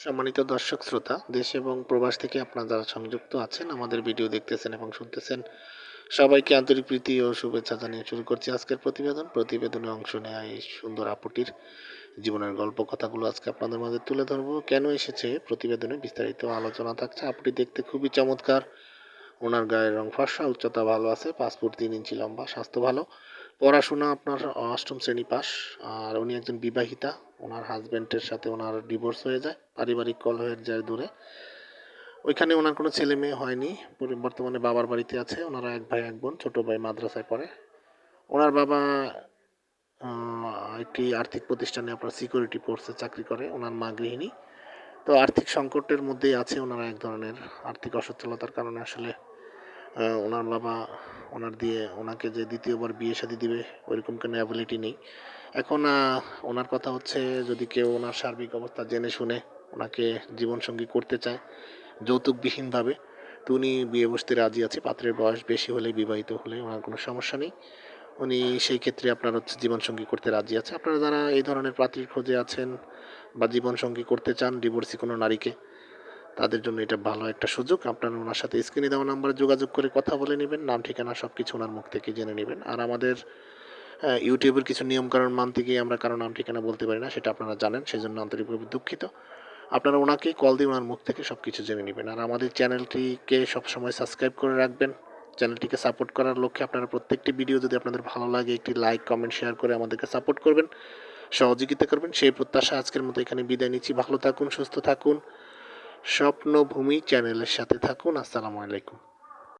সম্মানিত দর্শক শ্রোতা, দেশ এবং প্রবাস থেকে আপনারা যারা সংযুক্ত আছেন, আমাদের ভিডিও দেখতেছেন এবং শুনতেছেন, সবাইকে আন্তরিক প্রীতি ও শুভেচ্ছা জানিয়ে শুরু করছি আজকের প্রতিবেদনে অংশ নেওয়া এই সুন্দর আপুটির জীবনের গল্প কথাগুলো আজকে আপনাদের মাঝে তুলে ধরবো। কেন এসেছে প্রতিবেদনে বিস্তারিত আলোচনা থাকছে। আপুটি দেখতে খুবই চমৎকার, ওনার গায়ের রং ফর্সা, উচ্চতা ভালো আছে, 5 ফুট 3 ইঞ্চি লম্বা, স্বাস্থ্য ভালো, পড়াশোনা আপনার অষ্টম শ্রেণী পাস। আর উনি একজন বিবাহিতা, ওনার হাজবেন্ডের সাথে ওনার ডিভোর্স হয়ে যায়, পারিবারিক কলহের যায় দূরে। ওইখানে ওনার কোনো ছেলে মেয়ে হয়নি, বর্তমানে বাবার বাড়িতে আছে। ওনারা এক ভাই এক বোন, ছোট ভাই মাদ্রাসায় পড়ে। ওনার বাবা একটি আর্থিক প্রতিষ্ঠানে আপনার সিকিউরিটি ফোর্সে চাকরি করে, ওনার মা গৃহিণী। তো আর্থিক সংকটের মধ্যেই আছে ওনারা, এক ধরনের আর্থিক অসচ্ছলতার কারণে আসলে ওনার বাবা ওনাকে যে দ্বিতীয়বার বিয়ে শাদী দিবে ওইরকম কোনো অ্যাবিলিটি নেই। এখন ওনার কথা হচ্ছে, যদি কেউ ওনার সার্বিক অবস্থা জেনে শুনে ওনাকে জীবনসঙ্গী করতে চায় যৌতুকবিহীনভাবে, তো উনি বিয়ে বসতে রাজি আছে। পাত্রের বয়স বেশি হলে, বিবাহিত হলে ওনার কোনো সমস্যা নেই। উনি সেই ক্ষেত্রে আপনার হচ্ছে জীবনসঙ্গী করতে রাজি আছে। আপনারা যারা এই ধরনের পাত্রীর খোঁজে আছেন বা জীবনসঙ্গী করতে চান ডিভোর্সি কোনো নারীকে, তাদের জন্য এটা ভালো একটা সুযোগ। আপনারা ওনার সাথে স্ক্রিনে দেওয়া নাম্বারে যোগাযোগ করে কথা বলে নেবেন, নাম ঠিকানা সব কিছু ওনার মুখ থেকে জেনে নেবেন। আর আমাদের ইউটিউবের কিছু নিয়মকানুন মানতে গিয়ে আমরা কারো নাম ঠিকানা বলতে পারি না, সেটা আপনারা জানেন, সেই জন্য আন্তরিকভাবে দুঃখিত। আপনারা ওনাকেই কল দিয়ে ওনার মুখ থেকে সব কিছু জেনে নেবেন। আর আমাদের চ্যানেলটিকে সবসময় সাবস্ক্রাইব করে রাখবেন। চ্যানেলটিকে সাপোর্ট করার লক্ষ্যে আপনারা প্রত্যেকটি ভিডিও যদি আপনাদের ভালো লাগে, একটি লাইক কমেন্ট শেয়ার করে আমাদেরকে সাপোর্ট করবেন, সহযোগিতা করবেন, সেই প্রত্যাশা আজকের মতো এখানে বিদায় নিচ্ছি। ভালো থাকুন, সুস্থ থাকুন, স্বপ্নভূমি চ্যানেলের সাথে থাকুন। আসসালামু আলাইকুম।